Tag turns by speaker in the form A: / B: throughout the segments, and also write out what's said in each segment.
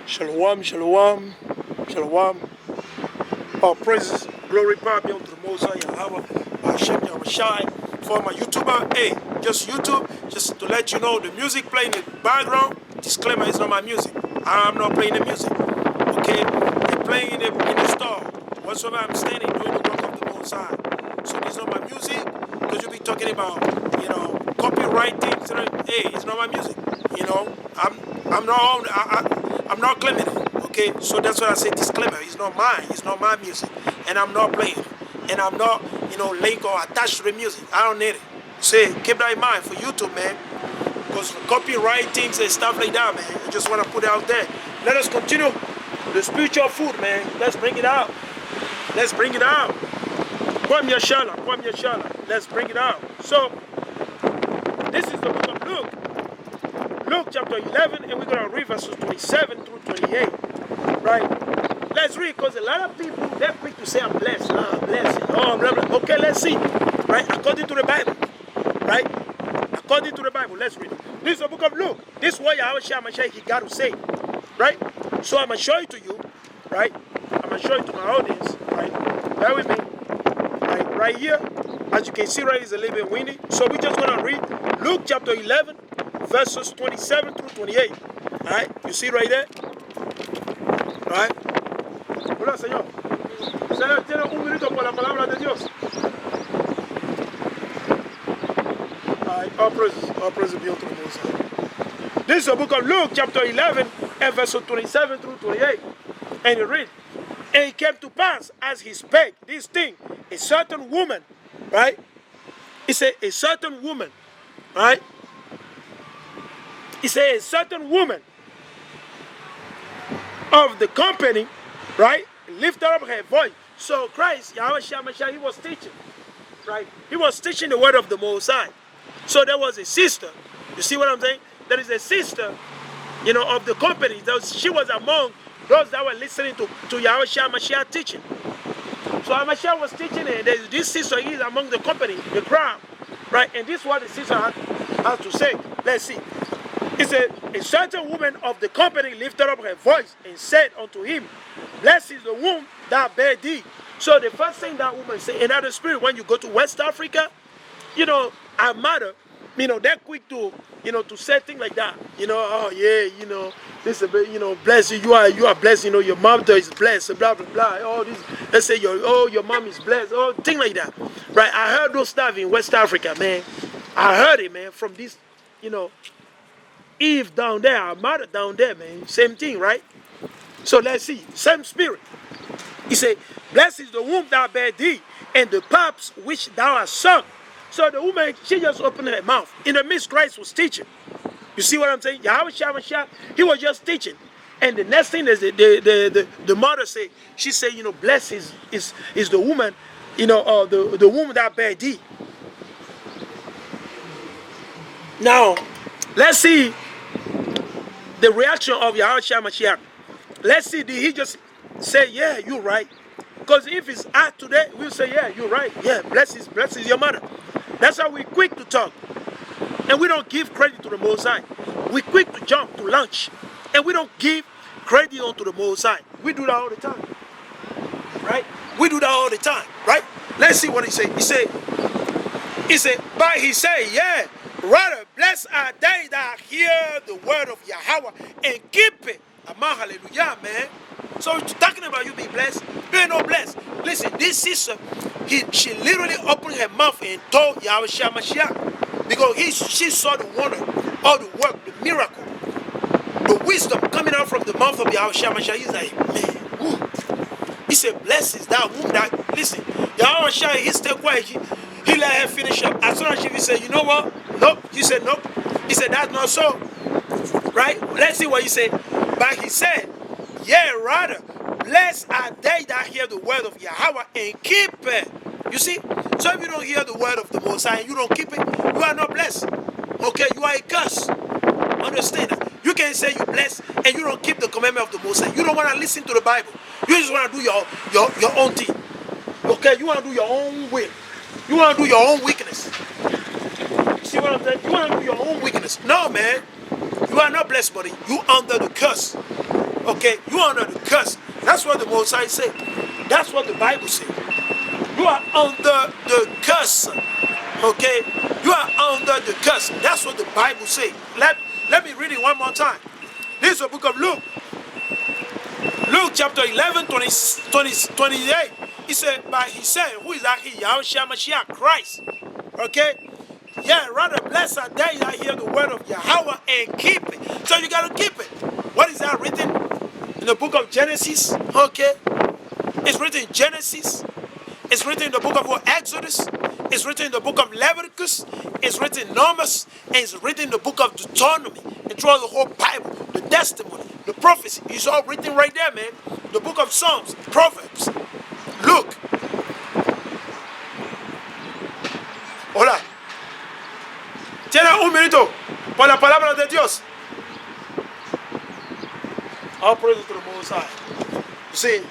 A: Shalom, shalom, shalom. All praises, glory, power be unto the Most High, YAHAWAH Bahasham Yahawashi. For my YouTuber, hey, just YouTube, just to let you know, the music playing in the background, disclaimer, it's not my music. I'm not playing the music, okay? They're playing in the store. Whatsoever I'm standing, doing the work of the Most High. So this is not my music, because you'll be talking about, copyright things. Hey, it's not my music. I'm not claiming it. Okay, so that's what I say. Disclaimer: it's not mine. It's not my music, and I'm not playing it, and I'm not, link or attached to the music. I don't need it. Say, keep that in mind for YouTube, man, because copyright things and stuff like that, man. I just want to put it out there. Let us continue the spiritual food, man. Let's bring it out. Let's bring it out. Kwam Yashala. Let's bring it out. So, this is the book of Luke. Luke chapter 11, and we're going to read verses 27 through 28. Right? Let's read, because a lot of people, they're quick to say, I'm blessed. I'm blessed. Oh, blah, blah. Okay, let's see. Right? According to the Bible. Right? According to the Bible. Let's read it. This is the book of Luke. This is what YAHAWAH he got to say. Right? So I'm going to show it to you. Right? I'm going to show it to my audience. Right? Bear with me. Right here. As you can see, right, it's a little bit windy. So we're just going to read Luke chapter 11. Verses 27 through 28. Alright, you see right there? Alright. Hola, Señor. Señor, tiene un minuto por la palabra de Dios. Alright, all praise be unto the Most High. This is the book of Luke, chapter 11, and verses 27 through 28. And you read, and it came to pass as he spake this thing, a certain woman, right? He said, a certain woman, right? He said, a certain woman of the company, right, lifted up her voice. So Christ, YAHAWAH, he was teaching, right? He was teaching the word of the Most High. So there was a sister. You see what I'm saying? There is a sister, of the company. She was among those that were listening to YAHAWAH teaching. So Mashiach was teaching, and this sister is among the company, the crowd, right? And this is what the sister has to say. Let's see. He said, a certain woman of the company lifted up her voice and said unto him, blessed is the womb that bare thee. So the first thing that woman said, in other spirit, when you go to West Africa, our mother, they're quick to, to say things like that. Oh yeah, this is, bless you, you are blessed, your mother is blessed, blah, blah, blah. All this, let's say, your mom is blessed, oh, things like that. Right, I heard those stuff in West Africa, man. I heard it, man, from this, Eve down there, our mother down there, man. Same thing, right? So let's see. Same spirit. He said, blessed is the womb that bare thee, and the paps which thou hast sucked. So the woman, she just opened her mouth. In the midst, Christ was teaching. You see what I'm saying? YAHAWAH, he was just teaching. And the next thing is the mother said, she said, blessed is the woman, the womb that bare thee. Now, let's see the reaction of YAHAWAH. Let's see, did he just say, yeah, you're right? Because if it's us today, we'll say, yeah, you're right. Yeah, bless is your mother. That's how we're quick to talk. And we don't give credit to the Most High. We're quick to jump to lunch. And we don't give credit unto the Most High. We do that all the time. Right? We do that all the time. Right? Let's see what he said. He said, but he said, yeah, rather, blessed are they that hear the word of YAHAWAH and keep it. Amen, hallelujah, man. So talking about you being blessed, you ain't no blessed. Listen, this sister, she literally opened her mouth and told YAHAWAH because she saw the wonder, all the work, the miracle, the wisdom coming out from the mouth of YAHAWAH. He's like, man, woo. He said, blessed is that womb that, listen, YAHAWAH, he stayed quiet. He let her finish up. As soon as she said, you know what? Nope. He said, nope. He said, that's not so. Right? Let's see what he said. But he said, yeah, rather, blessed are they that hear the word of YAHAWAH and keep it. You see? So if you don't hear the word of the Most High and you don't keep it, you are not blessed. Okay? You are a curse. Understand that? You can't say you're blessed and you don't keep the commandment of the Most High. You don't want to listen to the Bible. You just want to do your own thing. Okay? You want to do your own will. You want to do your own weakness. You see what I'm saying? You want to do your own weakness. No, man. You are not blessed, buddy. You under the curse. Okay? Okay, you are under the curse. That's what the Mosai said. That's what the Bible says. You are under the curse. Okay, you are under the curse. That's what the Bible says. Let me read it one more time. This is the book of Luke. Luke chapter 11, 28. He said, he said, who is that? Yahawashi Mashiach, Christ. Okay? Yeah, rather blessed are they that hear the word of Yahweh and keep it. So you got to keep it. What is that written? In the book of Genesis. Okay? It's written in Genesis. It's written in the book of Exodus. It's written in the book of Leviticus. It's written in Numbers. And it's written in the book of Deuteronomy. And throughout the whole Bible, the testimony, the prophecy, it's all written right there, man. The book of Psalms, Proverbs. Look. Hola. Tiene un minuto por la palabra de Dios. All praise to the Most High. You see,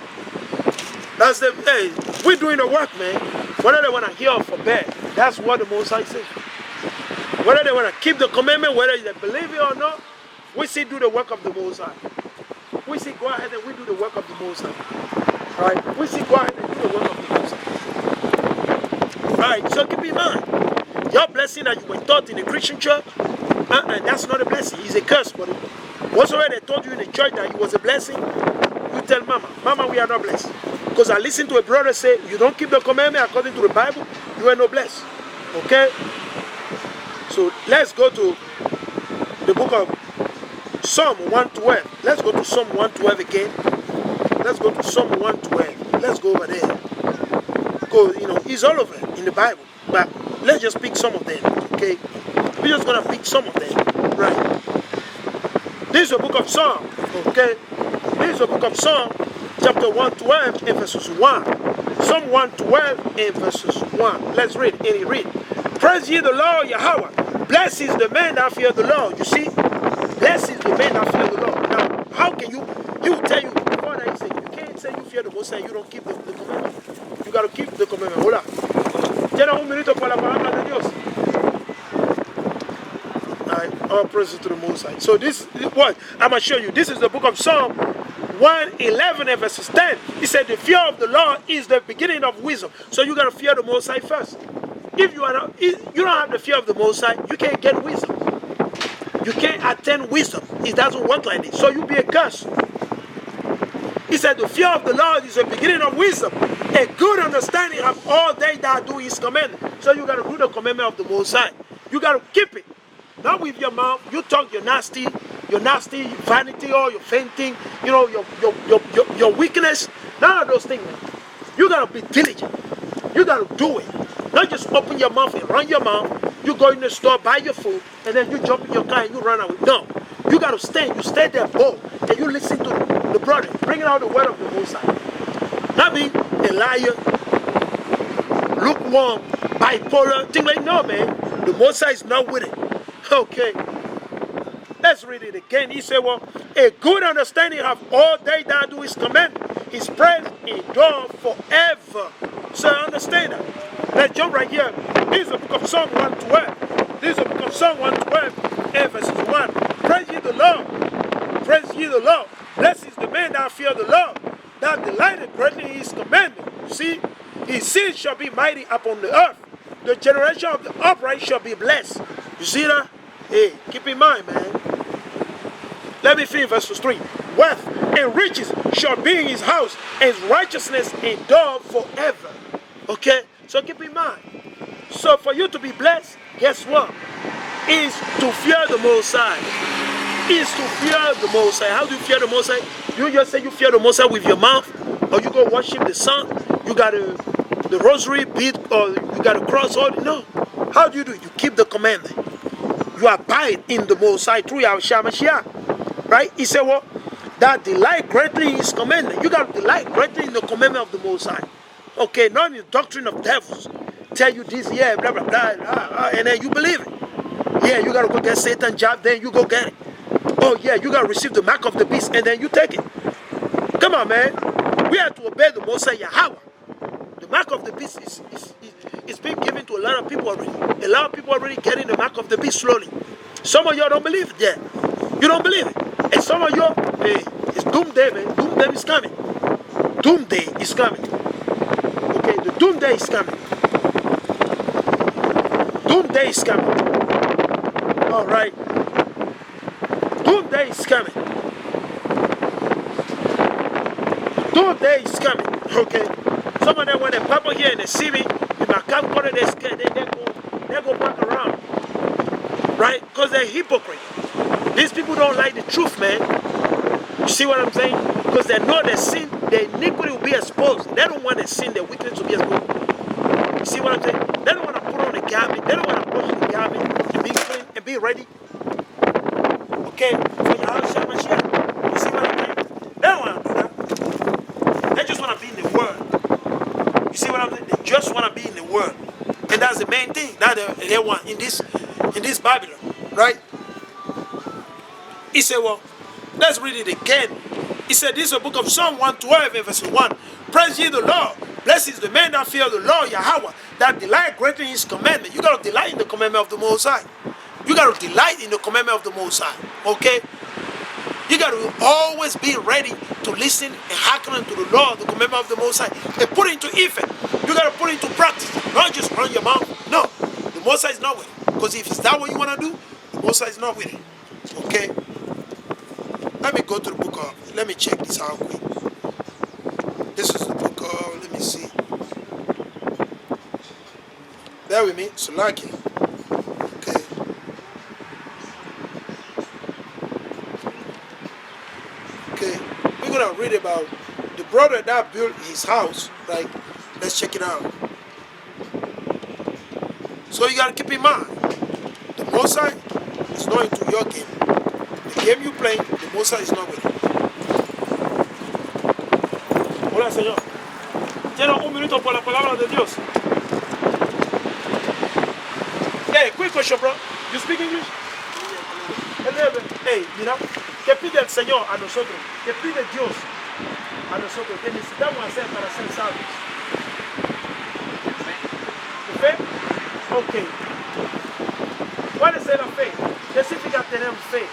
A: that's the, hey, we're doing the work, man. Whether they want to hear or forbid, that's what the Most High says. Whether they want to keep the commandment, whether they believe it or not, we see do the work of the Most High. We see go ahead and we do the work of the Most High. Right? We see go ahead and do the work of the Most High. Right? So keep in mind, your blessing that you were taught in the Christian church, that's not a blessing. It's a curse. But whatsoever they taught you in the church that it was a blessing, you tell Mama, we are not blessed. Because I listened to a brother say, you don't keep the commandment according to the Bible, you are not blessed. Okay? So let's go to the book of Psalm 112. Let's go to Psalm 112 again. Let's go to Psalm 112. Let's go over there. Because, it's all over in the Bible. But let's just pick some of them. Okay? We're just going to pick some of them. Right? This is the book of Psalm. Okay? This is the book of Psalm, chapter 112 and verses 1. Psalm 112 and verses 1. Let's read. And he read. Praise ye the Lord Yahweh. Blessed is the man that fear the Lord. You see? Blessed is the man that fear the Lord. Now, how can you tell you, before that he said, you can't say you fear the Most High, you don't keep the commandment. You got to keep the commandment. Hold on. Tiene un minuto para la palabra de Dios. All praises to the Most High. So this is what I'm going to show you. This is the book of Psalm 111 and verses 10. He said, the fear of the Lord is the beginning of wisdom. So you got to fear the Most High first. If you don't have the fear of the Most High, you can't get wisdom. You can't attain wisdom. It doesn't work like this. So you be a curse. He said, the fear of the Lord is the beginning of wisdom. A good understanding of all they that do his commandment. So you got to do the commandment of the Most High. You got to keep it. Not with your mouth. You talk your nasty, vanity, or your fainting, your weakness. None of those things, man. You got to be diligent. You got to do it. Not just open your mouth and run your mouth. You go in the store, buy your food, and then you jump in your car and you run away. No. You got to stand. You stay there bold, and you listen to the brother, bringing out the word of the Most High. Not being a liar, lukewarm, bipolar, thing like, no, man. The Most High is not with it. Okay. Let's read it again. He said, well, a good understanding of all they that do his commandment. His praise endure forever. So understand that. Let's jump right here. This is the book of Psalm 112. This is the book of Psalm 112 and verses 1. Praise ye the Lord. Praise ye the Lord. Blessed is the man that fear the Lord, that delighted greatly in his commandment. You see, his seed shall be mighty upon the earth. The generation of the upright shall be blessed. You see that? Hey, keep in mind, man. Let me finish verse 3. Wealth and riches shall be in his house, and his righteousness endure forever. Okay? So keep in mind. So for you to be blessed, guess what? Is to fear the Most High. Is to fear the Most High. How do you fear the Most High? You just say you fear the Most High with your mouth, or you go worship the sun. You got the rosary bead, or you got a cross. No. How do? You keep the commandment. You abide in the Most High through YAHAWAH Mashiach. Right? He said, well, that delight greatly in his commandment. You got to delight greatly in the commandment of the Most High. Okay, not in the doctrine of devils. Tell you this, yeah, blah, blah, blah, and then you believe it. Yeah, you got to go get Satan's job, then you go get it. Oh, yeah, you got to receive the mark of the beast, and then you take it. Come on, man. We have to obey the Most High Yahweh. The mark of the beast is being given to a lot of people already. A lot of people already getting the mark of the beast slowly. Some of y'all don't believe it yet. You don't believe it. And some of y'all, hey, it's good. doomsday is coming. Doomsday is coming. Okay, the doomsday is coming. Doomsday is coming. All right. Doomsday is coming. Doomsday is coming. Okay. Some of them, when the people here and they see me, if I come corner, they go back around. Right? Because they're hypocrite. These people don't like the truth, man. You see what I'm saying? Because they know the sin, the iniquity will be exposed. They don't want the sin, the wickedness to be exposed. You see what I'm saying? They don't want to put on the garment. They don't want to wash the garment and be clean and be ready. Okay? For YAHAWAH Mashiach. You see what I'm saying? They don't want to do that. They just want to be in the Word. You see what I'm saying? They just want to be in the Word. And that's the main thing that they want in this Babylon. Right? He said, well, let's read it again. He said, this is a book of Psalm 112, verse 1. Praise ye the Lord. Blessed is the man that fear the Lord, Yahawah, that delight greatly in his commandment. You got to delight in the commandment of the Most High. You got to delight in the commandment of the Most High. Okay? You got to always be ready to listen and hearken to the Lord, the commandment of the Most High, and put it into effect. You got to put it into practice. Not just run your mouth. No. The Most High is not with it. Because if it's that what you want to do, the Most High is not with it. Okay? Let me go to the book of, let me check this out quick. This is the book of, let me see. Bear with me, Sulaki. Okay. Okay, we're going to read about the brother that built his house, right? Let's check it out. So you got to keep in mind, the Most High is not into your game. The game you play, the Most High is not with it. Hola, Señor. Tiene un minuto por la palabra de Dios. Hey, quick question, bro. You speak English? Hey, mira, ¿qué pide el Señor a nosotros? ¿Qué pide Dios a nosotros? ¿Qué necesitamos hacer para ser sabios? ¿Fe? Ok. ¿Cuál es la fe? ¿Qué significa tener fe?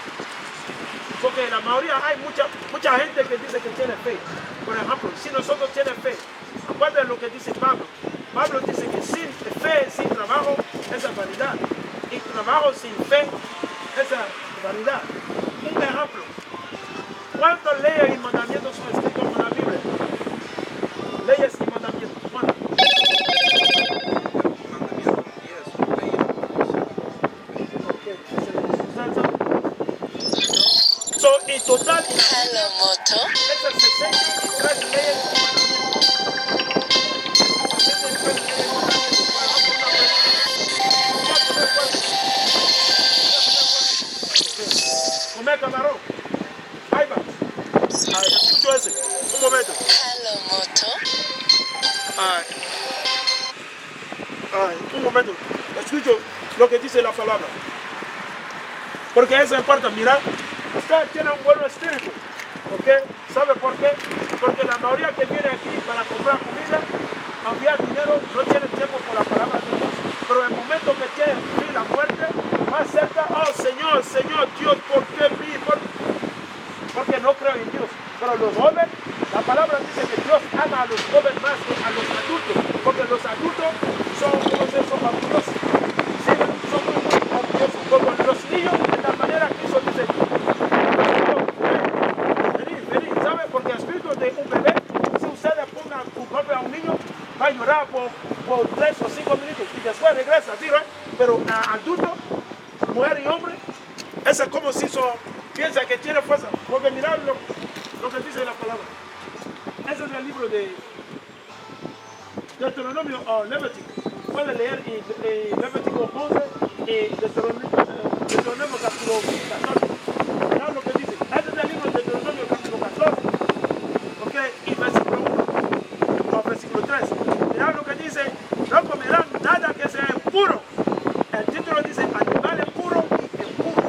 A: Porque la mayoría, hay mucha gente que dice que tiene fe. Por ejemplo, si nosotros tenemos fe, acuérdense lo que dice Pablo. Pablo dice que sin fe, sin trabajo, esa es vanidad. Y trabajo sin fe, esa vanidad. Un ejemplo. ¿Cuántas leyes y mandamientos son escritos en la Biblia? Leyes y mandamientos. ¿Cuántos? So, en total,
B: Hello, Moto.
A: esas 63 leyes y mandamientos. 63 leyes y mandamientos. Por ejemplo, una pregunta. Comer camarón. Ahí va. Escucho ese. Un momento.
B: Hello, Moto.
A: Un momento. Escucho lo que dice la palabra. Porque eso importa. Mira, usted tiene un buen espíritu. ¿Ok? ¿Sabe por qué? Porque la mayoría que viene aquí para comprar comida, enviar dinero, no tiene tiempo por la palabra de Dios. Pero el momento que tiene la muerte, más cerca, oh Señor, Señor, Dios, ¿por qué vi? Porque no creo en Dios. Pero los jóvenes, la palabra dice que Dios ama a los jóvenes más que a los adultos. Porque los adultos son fabulosos. Sí, son muy orgullosos. Como los niños, de tal manera que eso dice, vení, ¿sabe? Porque el espíritu de un bebé, si usted le ponga un golpe a un niño, va a llorar por 3 o 5 minutos y después regresa, ¿sí, right? Pero a adultos, mujer y hombre, eso es como si piensa que tiene fuerza. Porque mirad lo que dice la palabra. Ese es el libro de Deuteronomy o Levítico. Puede leer Levítico 11 y Deuteronomio capítulo 14. Mirad lo que dice. Ese es el libro de Deuteronomio capítulo 14. Ok, y versículo 1 o versículo 3. Mirad lo que dice. No comerán nada que sea impuro. El título dice animales puros y impuros.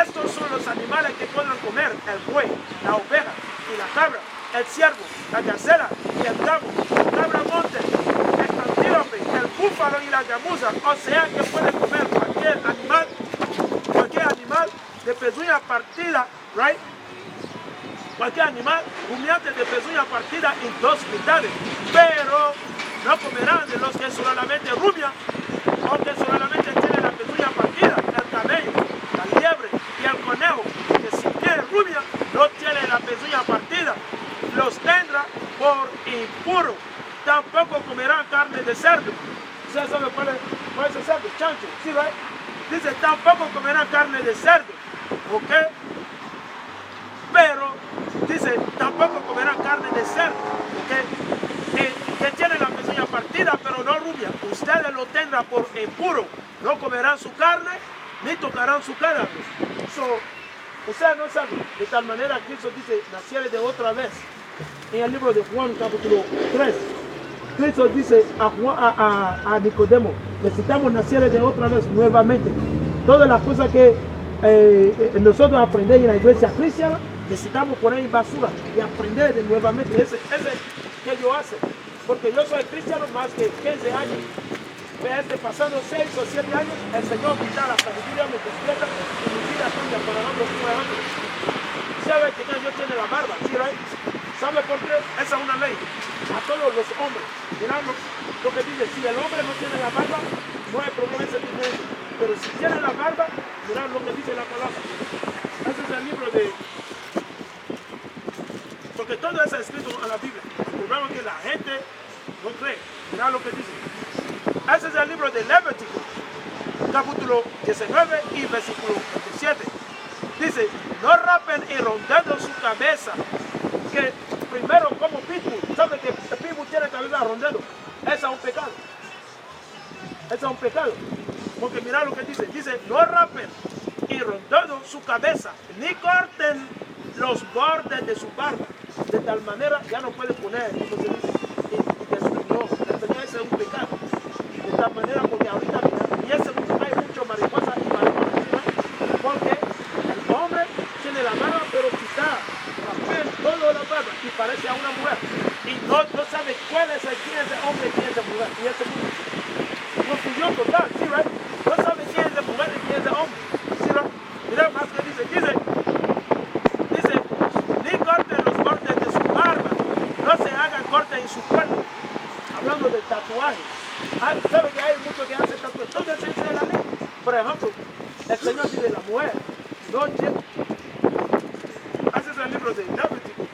A: Estos son los animales que pueden comer: el buey, la oveja y la cabra, el ciervo, la gacela y el tamo, el cabra monte, el antílope, el búfalo y la gamuza. O sea que puede comer cualquier animal de pezuña partida, right? cualquier animal rumiante de pezuña partida en dos mitades, pero no comerán de los que solamente rumian o que solamente tienen la pezuña partida, el camello, la liebre y el conejo, que si bien rumia no tiene la pezuña partida, los tendrá por impuro. Tampoco comerán carne de cerdo. ¿Ustedes saben cuál es el cerdo? Chancho, ¿sí, right? Dice, tampoco comerán carne de cerdo, ¿ok? Pero, dice, tampoco comerán carne de cerdo, ¿ok? Que tiene la pezuña partida, pero no rubia. Ustedes lo tendrán por impuro. No comerán su carne, ni tocarán su cadáver. Ustedes no saben. De tal manera, Cristo dice, naciere de otra vez. En el libro de Juan, capítulo 3. Cristo dice a Nicodemo, necesitamos nacer de otra vez nuevamente. Todas las cosas que nosotros aprendemos en la iglesia cristiana, necesitamos poner en basura y aprender de nuevamente. Ese que yo hace. Porque yo soy cristiano más que 15 años. Pasando 6 o 7 años, el Señor me da la sabiduría, me despierta y mi vida cambia para darlo nuevamente. ¿Sabe que Dios tiene la barba? ¿Sí, right? ¿Sabe por qué? Esa es una ley a todos los hombres. Mirad lo que dice, si el hombre no tiene la barba, no hay problema ese diferente. Pero si tiene la barba, mirad lo que dice la palabra. Ese es el libro de... Porque todo eso es escrito en la Biblia. El problema es que la gente no cree. Mirad lo que dice. Ese es el libro de Levítico, capítulo 19 y versículo 27. Dice, no rapen y rondeando su cabeza, que primero como pitbull, ¿sabe que el pitbull tiene cabeza rondando? Ese es un pecado. Ese es un pecado. Porque mira lo que dice. Dice, no rapen y rondando su cabeza, ni corten los bordes de su barba. De tal manera ya no puede poner, como se dice, no, ese es un pecado. De tal manera, porque ahorita y ese mundo hay mucho mariposa y mariposa, porque el hombre tiene la barba, pero quizá todo la barba y parece a una mujer y no sabe quién es el hombre y quién es el mujer. Y ese mundo confusión total, ¿sí, right? No sabe quién es el mujer y quién es el hombre, ¿sí, right? Mira más que dice, ni corten los cortes de su barba, no se hagan cortes en su cuerpo, hablando del tatuaje. ¿Sabe que hay muchos que hacen tatuajes? Todo eso es la ley. Por ejemplo, el Señor dice, la mujer no tiene... Haces el libro de Levítico,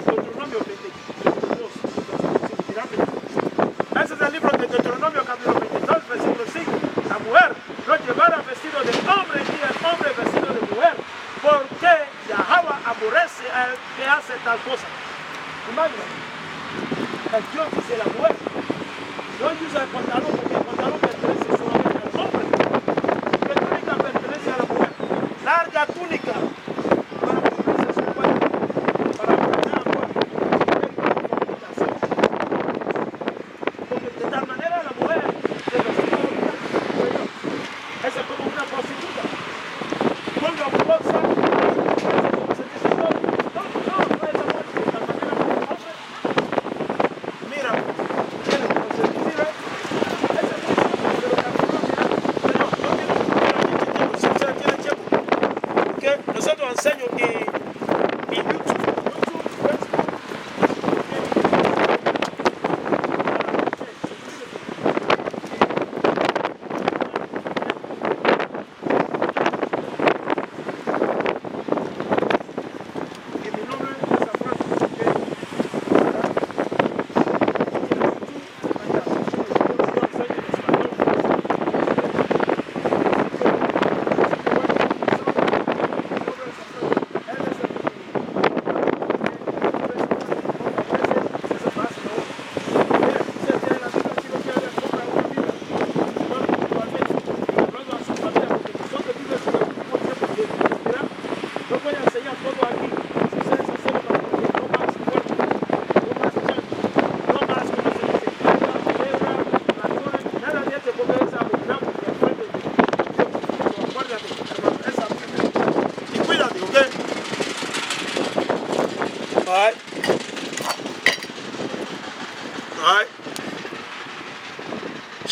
A: Deuteronomio 22. Ese es el libro de Deuteronomio capítulo 22, versículo 5. La mujer no llevará vestido de hombre ni el hombre vestido de mujer, porque Yahawa aborrece al que hace tal cosa. Imagínate, el Dios dice la mujer no usa el pantalón porque el pantalón pertenece solamente al hombre. ¿Qué túnica pertenece a la mujer? Larga túnica.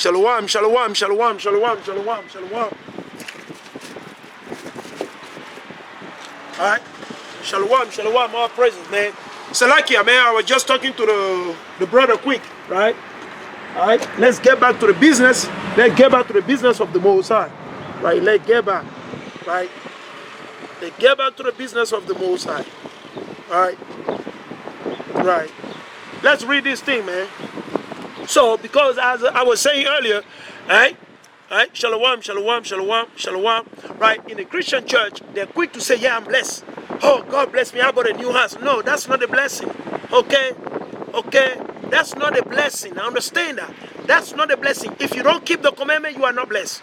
A: Shalom, shalom, shalom, shalom, shalom, shalom. All right. Shalom, shalom, all praises, man. Salakia, man, I was just talking to the brother quick, right? All right, let's get back to the business. Let's get back to the business of the Most High, right? Let's get back, right? Let's get back to the business of the Most High, all right? Right. Let's read this thing, man. So, because as I was saying earlier, right? Right? Shalom, shalom, shalom, shalom. Right? In the Christian church, they're quick to say, yeah, I'm blessed. Oh, God bless me, I bought a new house. No, that's not a blessing. Okay? Okay? That's not a blessing. I understand that. That's not a blessing. If you don't keep the commandment, you are not blessed.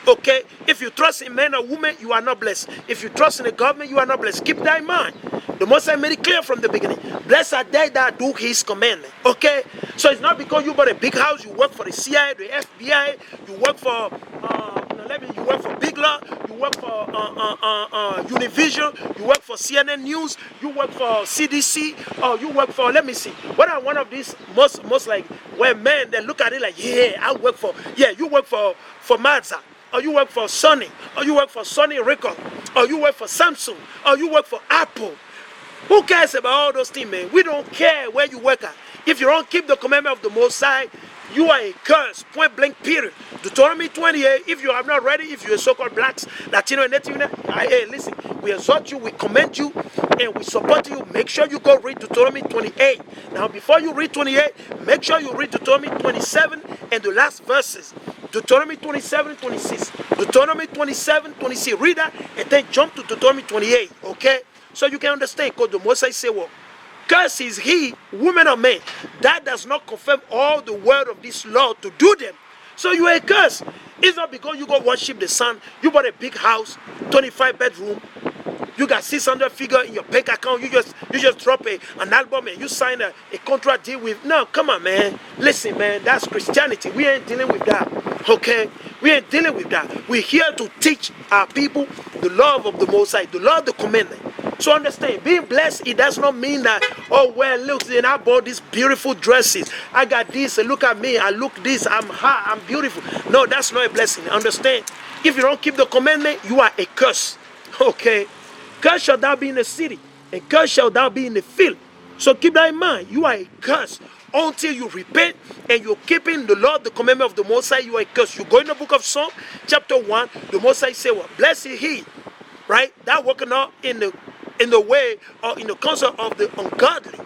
A: Okay? If you trust in men or women, you are not blessed. If you trust in the government, you are not blessed. Keep that in mind. The Most High made it clear from the beginning. Blessed are they that do His commandment. Okay? So it's not because you bought a big house, you work for the CIA, the FBI, you work for you work for Big Law, you work for Univision, you work for CNN News, you work for CDC, or you work for, let me see, what are one of these most like, where men, they look at it like, yeah, I work for, yeah, you work for Mazda, or you work for Sony, or you work for Sony Record, or you work for Samsung, or you work for Apple. Who cares about all those things, man? We don't care where you work at. If you don't keep the commandment of the Most High, you are a curse, point blank, period. Deuteronomy 28, if you are not ready, if you're so-called blacks, Latino, and Native, hey, listen, we exhort you, we commend you, and we support you. Make sure you go read Deuteronomy 28. Now, before you read 28, make sure you read Deuteronomy 27 and the last verses. Deuteronomy 27, 26. Deuteronomy 27, 26. Read that, and then jump to Deuteronomy 28, okay? So you can understand, because the Most High say, well, cursed is he, woman or man, that does not confirm all the word of this law to do them. So you are a curse. It's not because you go worship the sun, you bought a big house, 25 bedroom, you got 600 figure in your bank account, you just drop an album and you sign a contract deal with, no, come on, man. Listen, man, that's Christianity. We ain't dealing with that, okay? We ain't dealing with that. We're here to teach our people the love of the Most High, the law of the commandment. So understand, being blessed, it does not mean that, oh, well, look, and I bought these beautiful dresses. I got this, and look at me, I look this, I'm hot, I'm beautiful. No, that's not a blessing. Understand? If you don't keep the commandment, you are a curse. Okay? Curse shall thou be in the city, and curse shall thou be in the field. So keep that in mind. You are a curse. Until you repent and you're keeping the law, the commandment of the Most High, you are a curse. You go in the book of Psalm, chapter 1, the Most High say, well, blessed is he, right? That working out in the way or in the counsel of the ungodly.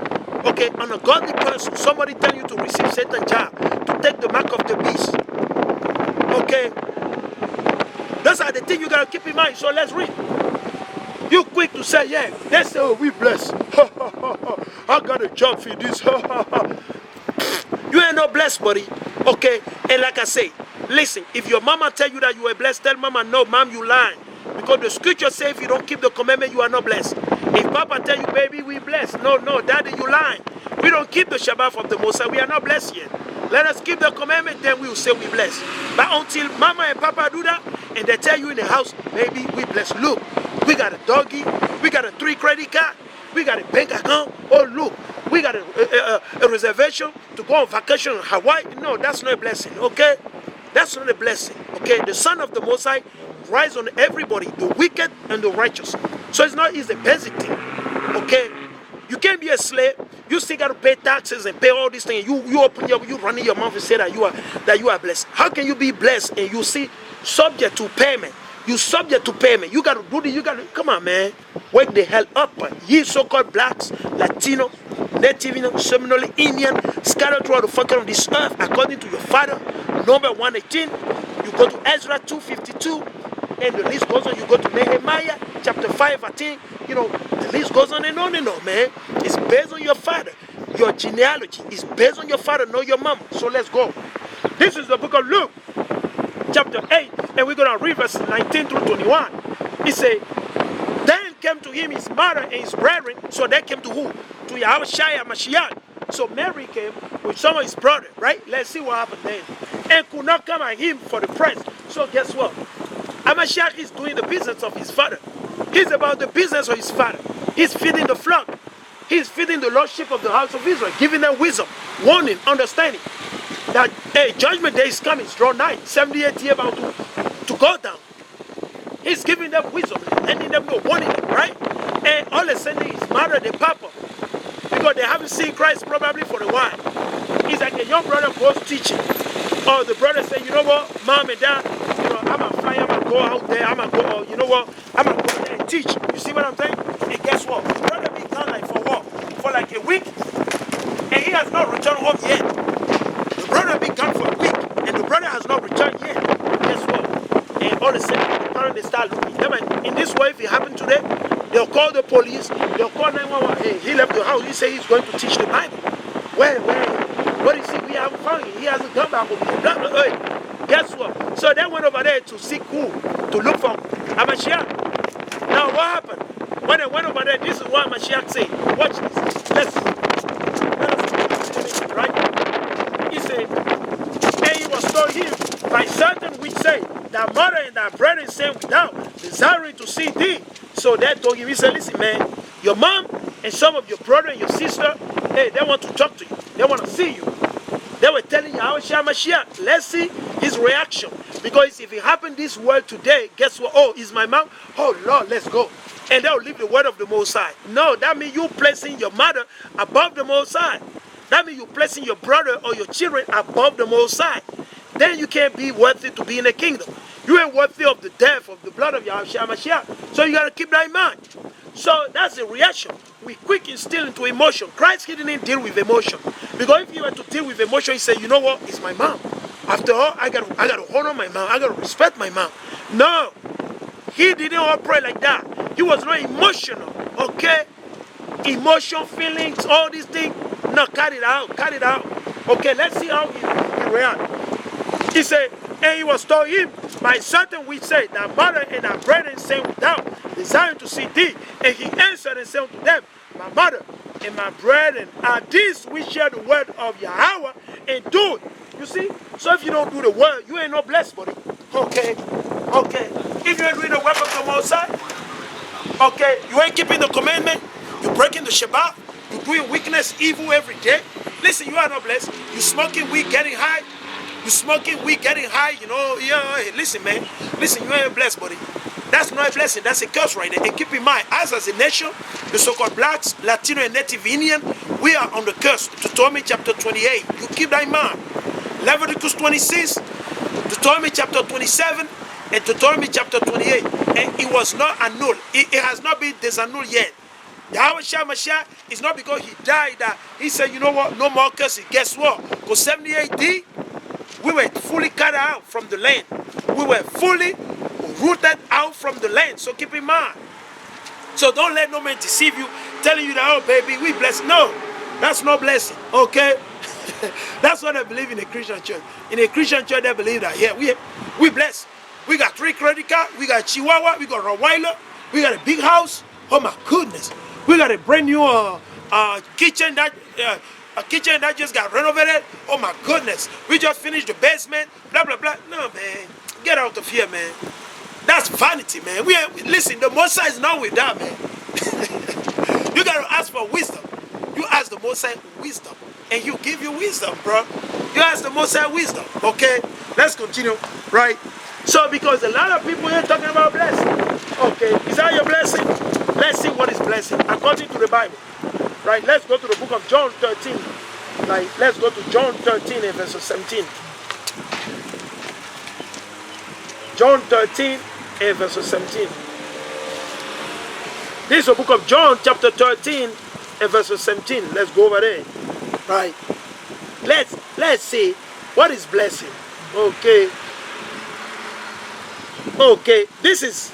A: Okay, an ungodly person, somebody tell you to receive Satan's job, to take the mark of the beast. Okay, those are the things you gotta keep in mind. So let's read. You quick to say, yeah, they say, oh, we blessed. I got a job for this. You ain't no blessed, buddy. Okay, and like I say, listen, if your mama tell you that you are blessed, tell mama, no, mom, you lying. Because the scripture says if you don't keep the commandment, you are not blessed. If Papa tell you, baby, we blessed. No, daddy, you lying. We don't keep the Shabbat of the Most High. We are not blessed yet. Let us keep the commandment, then we will say we blessed. But until Mama and Papa do that, and they tell you in the house, baby, we blessed. Look, we got a doggy. We got a 3 credit card. We got a bank account. Oh, look, we got a reservation to go on vacation in Hawaii. No, that's not a blessing, okay? That's not a blessing, okay? The Son of the Most High rise on everybody, the wicked and the righteous. So it's not easy, basic thing, okay? You can't be a slave. You still got to pay taxes and pay all these things. You open you running your mouth and say that you are blessed. How can you be blessed and you see subject to payment? You subject to payment. You got to do this. You got to come on, man. Wake the hell up. Ye so-called blacks, Latino, Native, Seminole, Indian, scattered throughout the fucking of this earth, according to your father, number 118. You go to Ezra 2:52. And the list goes on. You go to Nehemiah chapter 5, I think. You know, the list goes on, man. It's based on your father. Your genealogy is based on your father, not your mama. So let's go. This is the book of Luke, chapter 8. And we're going to read verses 19 through 21. It says, then came to him his mother and his brethren. So they came to who? To YAHAWAH Mashiach. So Mary came with some of his brothers, right? Let's see what happened then. And could not come at him for the press. So guess what? Mashiach is doing the business of his father. He's about the business of his father. He's feeding the flock. He's feeding the lordship of the house of Israel, giving them wisdom, warning, understanding that a judgment day is coming. It's drawn nigh, 78 years about to go down. He's giving them wisdom, letting them know, warning them, right? And all of a sudden his mother, the papa, because they haven't seen Christ probably for a while. It's like a young brother goes teaching. Or the brother say, you know what, mom and dad, you know, I'm a fire, I'm going to go out there, I'm going to go, you know what, I'm going to go there and teach. You see what I'm saying? And guess what? The brother be gone like for what? For like a week. And he has not returned home yet. The brother be gone for a week. And the brother has not returned yet. Guess what? And all of a sudden, the parents, they start looking. In this way, if it happened today, they'll call the police, they'll call 911. Hey, he left the house, he said he's going to teach the Bible. Where? What is he? We haven't found him. He hasn't come back home. Blah, blah, blah. Hey, guess what? So they went over there to seek who? To look for Mashiach. Now what happened? When they went over there, this is what Mashiach said. Watch this. Let us see, right? He said, and he was told him by certain which say, thy mother and thy brethren sent without, desiring to see thee. So they told him, he said, listen man, your mom and some of your brother and your sister, hey, they want to talk to you. They want to see you. They were telling YAHAWAH Mashiach. Let's see his reaction. Because if it happened this word today, guess what? Oh, is my mom? Oh, Lord, let's go. And they'll leave the word of the Most High. No, that means you placing your mother above the Most High. That means you placing your brother or your children above the Most High. Then you can't be worthy to be in the kingdom. You ain't worthy of the death of the blood of YAHAWAH Mashiach. So you got to keep that in mind. So that's the reaction. We quick and still into emotion. Christ he didn't deal with emotion. Because if he were to deal with emotion, he said, you know what? It's my mom. After all, I got to honor my mom. I got to respect my mom. No. He didn't operate like that. He was not emotional. Okay? Emotion, feelings, all these things. No, cut it out. Cut it out. Okay, let's see how he reacted. He said, and he was told him by certain which say, thy mother and thy brethren sent without, desiring to see thee. And he answered and said unto them, my mother and my brethren are these which share the word of Yahweh and do it. You see? So if you don't do the word, you ain't no blessed, buddy. Okay? Okay. If you ain't doing the work of the Most High, okay, you ain't keeping the commandment, you breaking the Shabbat, you doing wickedness, evil every day. Listen, you are not blessed. You smoking weed, getting high. You smoking weed, getting high, you know. Yeah, hey, listen, man. Listen, you ain't blessed, buddy. That's not a blessing. That's a curse right there. And keep in mind, as a nation, the so-called blacks, Latino, and Native Indian, we are on the curse. Deuteronomy chapter 28. You keep that in mind. Leviticus 26, Deuteronomy chapter 27, and Deuteronomy chapter 28. And it was not annulled. It has not been disannulled yet. YAHAWAH Mashiach is not because he died that he said, you know what, no more cursing. Guess what? Because 70 AD, we were fully cut out from the land. We were fully rooted out from the land. So keep in mind. So don't let no man deceive you, telling you that, oh baby, we blessed. No, that's no blessing. Okay? That's what I believe in a Christian church. In a Christian church, they believe that, yeah, we blessed. We got 3 credit cards, we got Chihuahua, we got Rottweiler, we got a big house. Oh my goodness. We got a brand new kitchen that just got renovated. Oh my goodness. We just finished the basement. Blah, blah, blah. No, man. Get out of here, man. That's vanity, man. Listen, the Most High is not with that, man. You got to ask for wisdom. You ask the Most High wisdom. And he'll give you wisdom, bro. You ask the Most High wisdom. Okay? Let's continue. Right? So, because a lot of people here talking about blessing. Okay. Is that your blessing? Let's see what is blessing according to the Bible. Right? Let's go to the book of John 13. Like, let's go to John 13 and verse 17. John 13 and verse 17. This is the book of John chapter 13 and verse 17. Let's go over there. Right. Let's see what is blessing. Okay. Okay. This is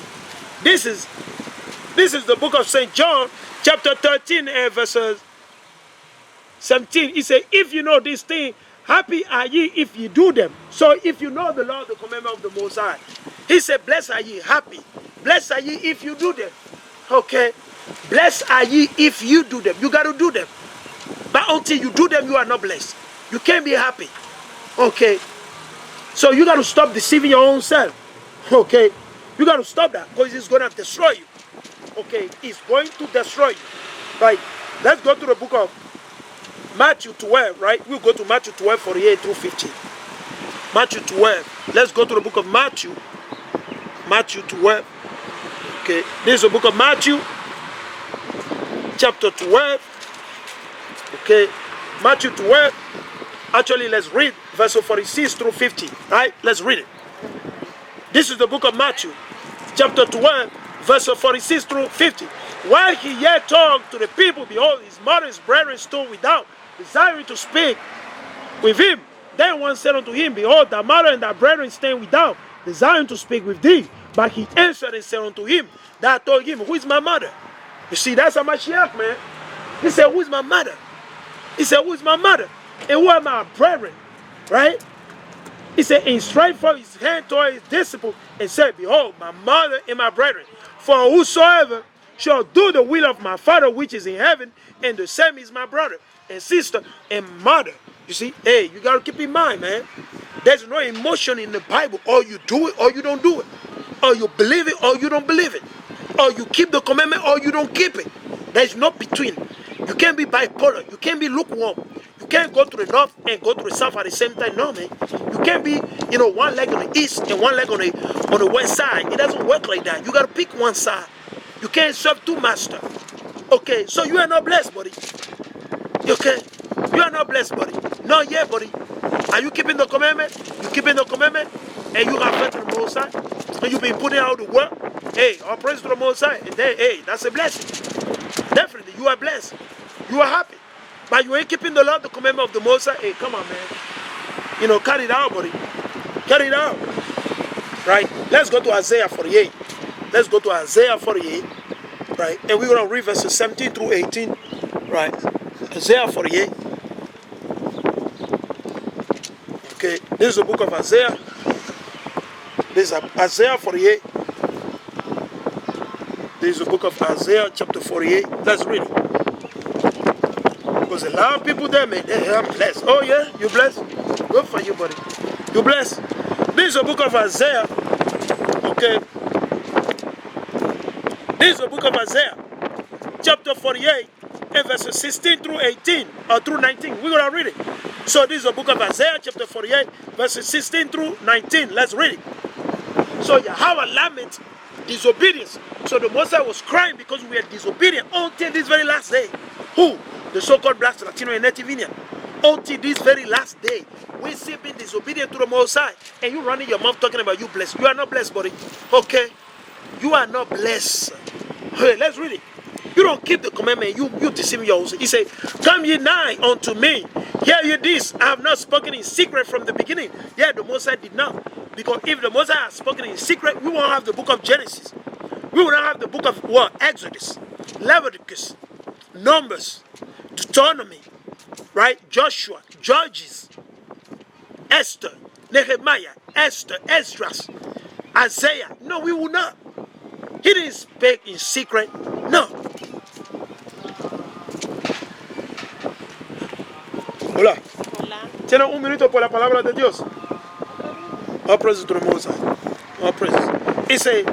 A: the book of St. John, chapter 13, verses 17. He said, if you know this thing, happy are ye if you do them. So if you know the law, the commandment of the Most High, he said, blessed are ye, happy. Blessed are ye if you do them. Okay? Blessed are ye if you do them. You got to do them. But until you do them, you are not blessed. You can't be happy. Okay? So you got to stop deceiving your own self. Okay? You got to stop that because it's going to destroy you. Okay? It's going to destroy you. Right? Let's go to the book of Matthew 12, right? We'll go to Matthew 12, 48 through 50. Matthew 12. Let's go to the book of Matthew. Matthew 12. Okay. This is the book of Matthew. chapter 12. Okay, Matthew 12. Actually, let's read verse 46 through 50. Right? Let's read it. This is the book of Matthew, chapter 12, verse 46 through 50. While he yet talked to the people, behold, his mother and his brethren stood without, desiring to speak with him. Then one said unto him, behold, thy mother and thy brethren stand without, desiring to speak with thee. But he answered and said unto him, that told him, who is my mother? You see, that's a Mashiach, man. He said, who is my mother? He said, who is my mother? And who are my brethren? Right? He said, and stretched forth his hand toward his disciple and said, behold, my mother and my brethren. For whosoever shall do the will of my Father which is in heaven, and the same is my brother and sister and mother. You see, hey, you got to keep in mind, man. There's no emotion in the Bible. Or you do it or you don't do it. Or you believe it or you don't believe it. Or you keep the commandment or you don't keep it. There's no between. You can't be bipolar. You can't be lukewarm. You can't go to the north and go to the south at the same time. No, man. You can't be, one leg on the east and one leg on the west side. It doesn't work like that. You got to pick one side. You can't serve two masters. Okay, so you are not blessed, buddy. Okay? You are not blessed, buddy. Not yet, buddy. Are you keeping the commandment? You keeping the commandment? And you have faith to the Most High? And you've been putting out the work? Hey, all praise to the Most High. And then, hey, that's a blessing. Definitely, you are blessed. You are happy. But you ain't keeping the law, the commandment of the Most High. Hey, come on, man. Cut it out, buddy. Cut it out. Right? Let's go to Isaiah 48. Let's go to Isaiah 48. Right? And we're going to read verses 17 through 18. Right? Isaiah 48. Okay. This is the book of Isaiah. This is Isaiah 48. This is the book of Isaiah, chapter 48. Let's read it. Because a lot of people there, man, I'm blessed. Oh, yeah? You blessed? Good for you, buddy. You blessed? This is the book of Isaiah. Okay. This is the book of Isaiah, chapter 48, and verses 16 through 18, or through 19. We're going to read it. So this is the book of Isaiah, chapter 48, verses 16 through 19. Let's read it. So Yahawah lament disobedience. So the Most High was crying because we are disobedient until this very last day. Who? The so-called blacks, Latino, and Native Indian. Until this very last day, we see being disobedient to the Most High. And you running your mouth talking about you blessed. You are not blessed, buddy. Okay? You are not blessed. Hey, let's read it. You don't keep the commandment. You deceive yourself. He said, come ye nigh unto me. Hear ye this. I have not spoken in secret from the beginning. Yeah, the Most High did not. Because if the Most High had spoken in secret, we won't have the book of Genesis. We will not have the book of what? Exodus, Leviticus, Numbers, Deuteronomy, right? Joshua, Judges, Esther, Nehemiah, Esther, Esdras, Isaiah. No, we will not. He didn't speak in secret. No. Hola.
B: Hola.
A: ¿Tiene un minuto por la palabra de Dios? All praises to the Most High. All praises. He said,